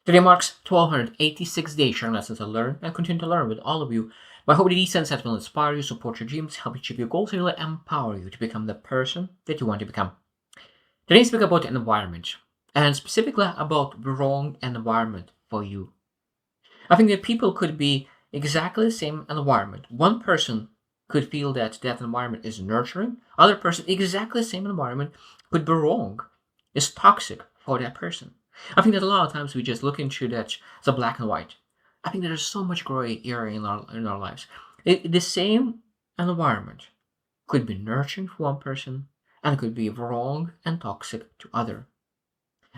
Today marks 1286 days sharing lessons I learn and continue to learn with all of you. My hope that these sentences will inspire you, support your dreams, help you achieve your goals, and really empower you to become the person that you want to become. Today, I speak about the environment, and specifically about the wrong environment for you. I think that people could be exactly the same environment. One person could feel that that environment is nurturing. Other person, exactly the same environment, could be wrong, is toxic for that person. I think that a lot of times we just look into that as a black and white. I think there's so much gray area in our lives. The same environment could be nurturing for one person and could be wrong and toxic to other.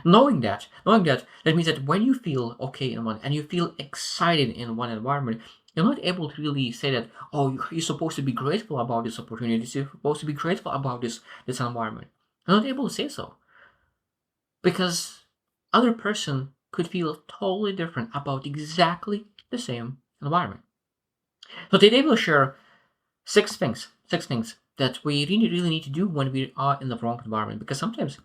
Knowing that means that when you feel okay in one and you feel excited in one environment, you're not able to really say that, oh, you're supposed to be grateful about this opportunity, you're supposed to be grateful about this environment. You're not able to say so because other person could feel totally different about exactly the same environment. So today we'll share six things that we really need to do when we are in the wrong environment. Because sometimes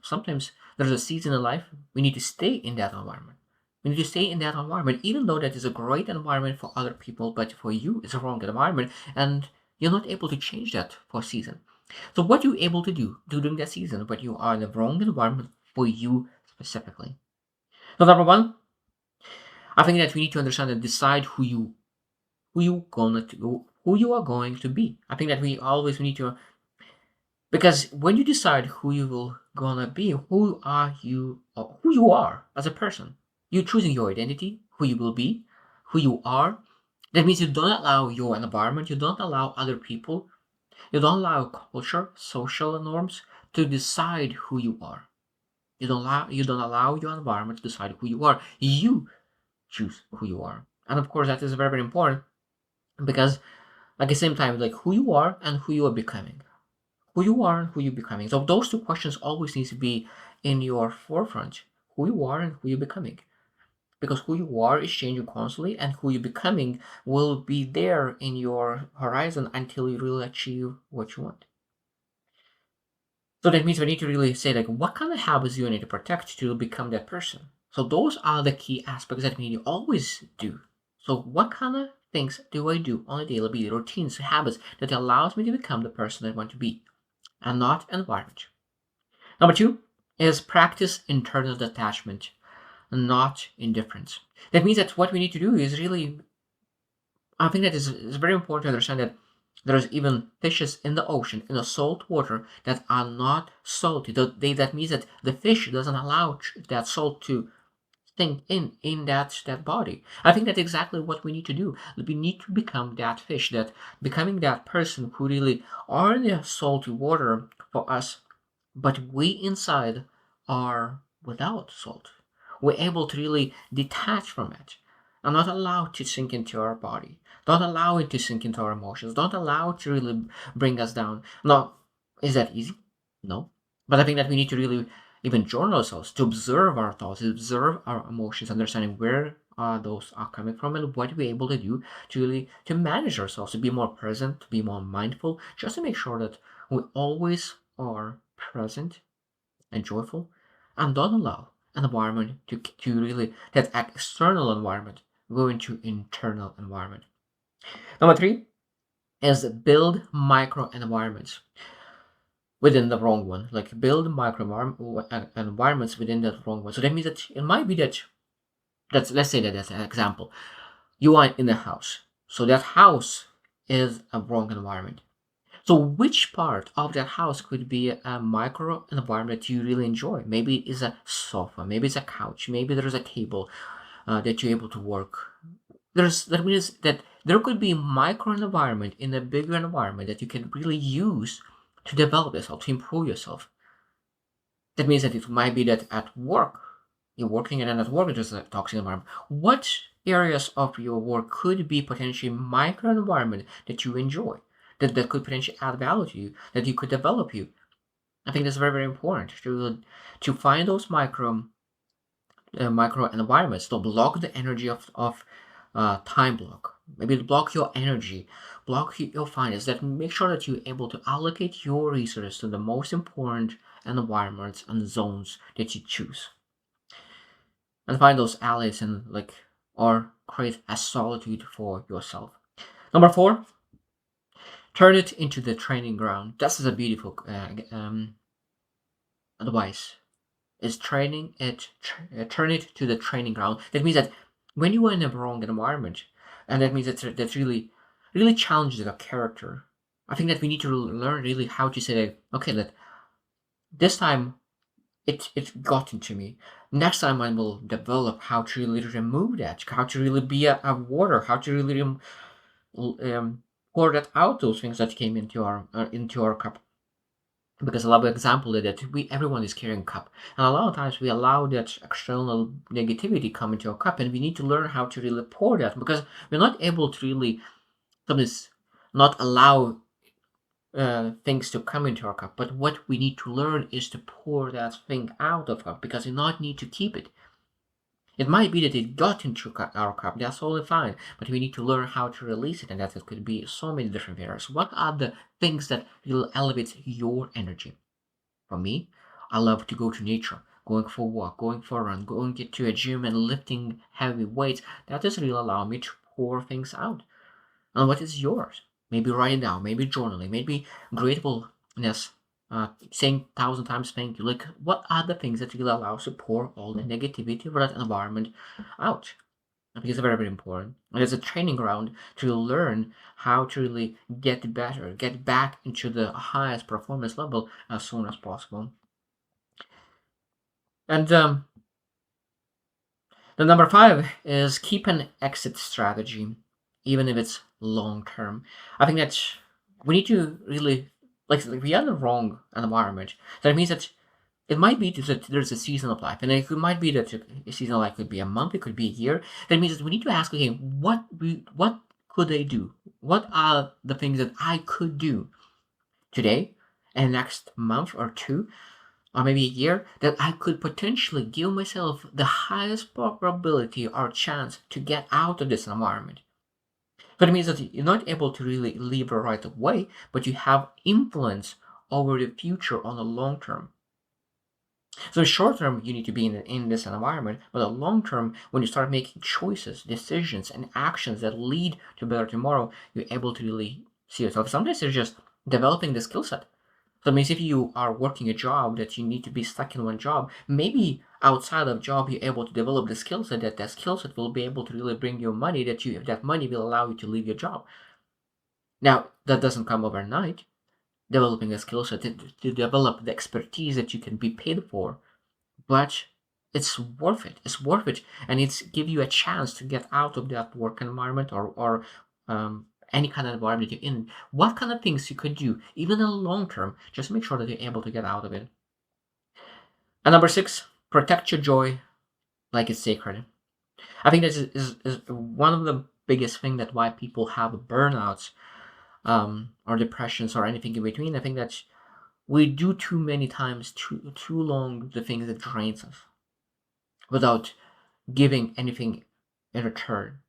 there's a season in life we need to stay in that environment. We need to stay in that environment, even though that is a great environment for other people, but for you it's a wrong environment, and you're not able to change that for a season. So what you able to do during that season when you are in the wrong environment for you specifically? So number one, I think that we need to understand and decide who you are going to be. I think that we always need to, because when you decide who you will gonna be, who you are as a person, you're choosing your identity, who you will be, who you are. That means you don't allow your environment, you don't allow other people, you don't allow culture, social norms to decide who you are. You don't allow your environment to decide who you are. You choose who you are. And of course that is very, very important, because at the same time, like, who you are and who you are becoming. Who you are and who you're becoming. So those two questions always need to be in your forefront. Who you are and who you're becoming. Because who you are is changing constantly, and who you're becoming will be there in your horizon until you really achieve what you want. So that means we need to really say, like, what kind of habits do you need to protect to become that person? So those are the key aspects that we need to always do. So what kind of things do I do on a daily basis, routines, habits that allows me to become the person I want to be, and not environment? Number two is practice internal detachment, not indifference. That means that what we need to do is really, I think that is very important to understand that there's even fishes in the ocean, in the salt water, that are not salty. That means that the fish doesn't allow that salt to sink in that body. I think that's exactly what we need to do. We need to become that fish, that becoming that person who really are in the salty water for us, but we inside are without salt. We're able to really detach from it and not allow it to sink into our body. Don't allow it to sink into our emotions. Don't allow it to really bring us down. Now, is that easy? No. But I think that we need to really even journal ourselves, to observe our thoughts, to observe our emotions, understanding where those are coming from and what we're able to do to really to manage ourselves, to be more present, to be more mindful, just to make sure that we always are present and joyful, and don't allow an environment to really, that external environment, go into internal environment. Number three is build micro environments within the wrong one. Like, build environments within that wrong one. So that means that it might be that's, let's say that as an example, you are in a house. So that house is a wrong environment. So which part of that house could be a micro environment you really enjoy? Maybe it's a sofa, maybe it's a couch, maybe there's a table that you're able to work. That means that there could be a micro environment in a bigger environment that you can really use to develop yourself, to improve yourself. That means that it might be that at work, you're working and then at work there's a toxic environment. What areas of your work could be potentially micro environment that you enjoy, that could potentially add value to you, that you could develop you? I think that's very, very important to find those micro environments to block the energy of time block. Maybe block your energy, block your finance. That make sure that you're able to allocate your resources to the most important environments and zones that you choose. and find those allies and or create a solitude for yourself. Number four, turn it into the training ground. This is a beautiful advice. Is training it turn it to the training ground. That means that when you are in a wrong environment, and that means that really challenges your character. I think that we need to learn really how to say that, okay, that this time it got into me. Next time I will develop how to really remove that, how to really be a water, how to really pour that out, those things that came into our cup. Because I love the example that we everyone is carrying a cup, and a lot of times we allow that external negativity come into our cup, and we need to learn how to really pour that, because we're not able to really sometimes not allow things to come into our cup. But what we need to learn is to pour that thing out of cup, because we not need to keep it. It might be that it got into our cup, that's totally fine, but we need to learn how to release it, and that could be so many different areas. What are the things that will elevate your energy? For me, I love to go to nature, going for a walk, going for a run, going to a gym and lifting heavy weights. That does really allow me to pour things out. And what is yours? Maybe writing down, maybe journaling, maybe gratefulness, saying 1,000 times thank you. Like, what are the things that will allow us to pour all the negativity of that environment out? I think it's very, very important. And it's a training ground to learn how to really get better, get back into the highest performance level as soon as possible. And the number five is keep an exit strategy, even if it's long term. I think that we need to really like we are in the wrong environment. That means that it might be that there's a season of life, and it might be that a season of life could be a month, it could be a year. That means that we need to ask, okay, what could I do? What are the things that I could do today and next month or two, or maybe a year, that I could potentially give myself the highest probability or chance to get out of this environment. But it means that you're not able to really leave right away, but you have influence over the future on the long term. So short term, you need to be in this environment, but the long term, when you start making choices, decisions, and actions that lead to a better tomorrow, you're able to really see yourself. Sometimes it's just developing the skill set. So it means if you are working a job that you need to be stuck in one job, maybe outside of job you're able to develop the skill set, that skill set will be able to really bring you money, that money will allow you to leave your job. Now that doesn't come overnight. Developing a skill set to develop the expertise that you can be paid for, but it's worth it. It's worth it, and it's give you a chance to get out of that work environment, or any kind of environment you're in. What kind of things you could do, even in the long term, just make sure that you're able to get out of it. And number six, protect your joy like it's sacred. I think this is one of the biggest thing that why people have burnouts, or depressions or anything in between. I think that we do too many times, too long, the things that drains us without giving anything in return.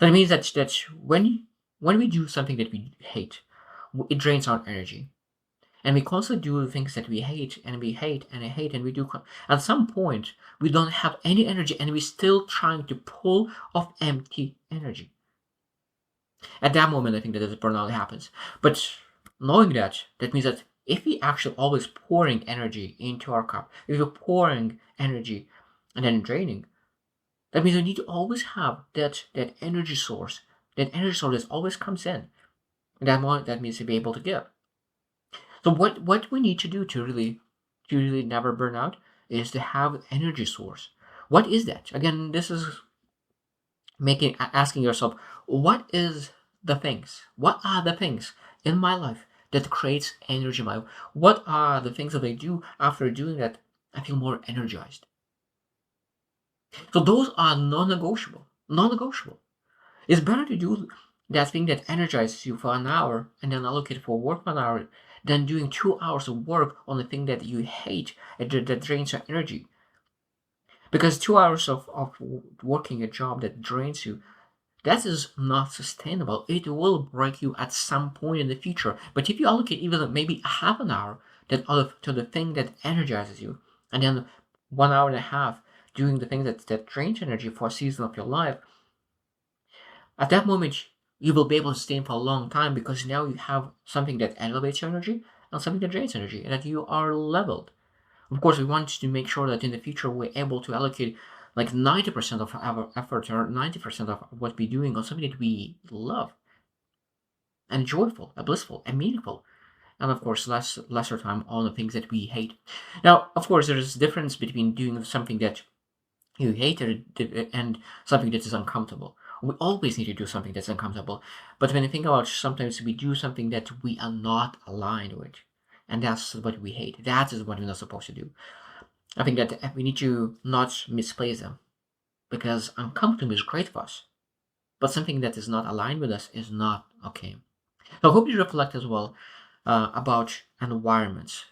That means that when we do something that we hate, it drains our energy, and we constantly do things that we hate and we hate and hate, and we do. At some point, we don't have any energy, and we're still trying to pull off empty energy. At that moment, I think that the burnout happens. But knowing that, that means that if we actually always pouring energy into our cup, if we're pouring energy and then draining, that means we need to always have that energy source. That energy source that always comes in. And that means to be able to give. So what we need to do to really never burn out is to have energy source. What is that? Again, this is asking yourself, what is the things? What are the things in my life that creates energy in my life? What are the things that I do after doing that I feel more energized? So those are non-negotiable. Non-negotiable. It's better to do that thing that energizes you for an hour and then allocate for work for an hour than doing 2 hours of work on the thing that you hate and that drains your energy. Because 2 hours of working a job that drains you, that is not sustainable. It will break you at some point in the future. But if you allocate even maybe half an hour to the thing that energizes you, and then 1 hour and a half doing the things that drains energy for a season of your life, at that moment you will be able to stay for a long time because now you have something that elevates your energy and something that drains energy, and that you are leveled. Of course, we want to make sure that in the future we're able to allocate like 90% of our effort or 90% of what we're doing on something that we love and joyful and blissful and meaningful. And of course, lesser time on the things that we hate. Now, of course, there is a difference between doing something that you hate and something that is uncomfortable. We always need to do something that's uncomfortable. But when you think about, sometimes we do something that we are not aligned with, and that's what we hate. That is what we're not supposed to do. I think that we need to not misplace them, because uncomfortable is great for us, but something that is not aligned with us is not okay. So I hope you reflect as well about environments,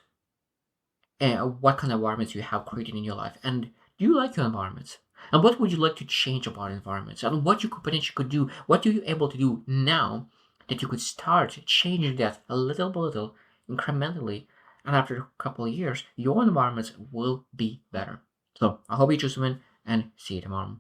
and what kind of environments you have created in your life, and do you like your environments, and what would you like to change about environments, and what you could potentially could do, what are you able to do now that you could start changing that a little by little, incrementally, and after a couple of years your environments will be better. So I hope you choose to win, and see you tomorrow.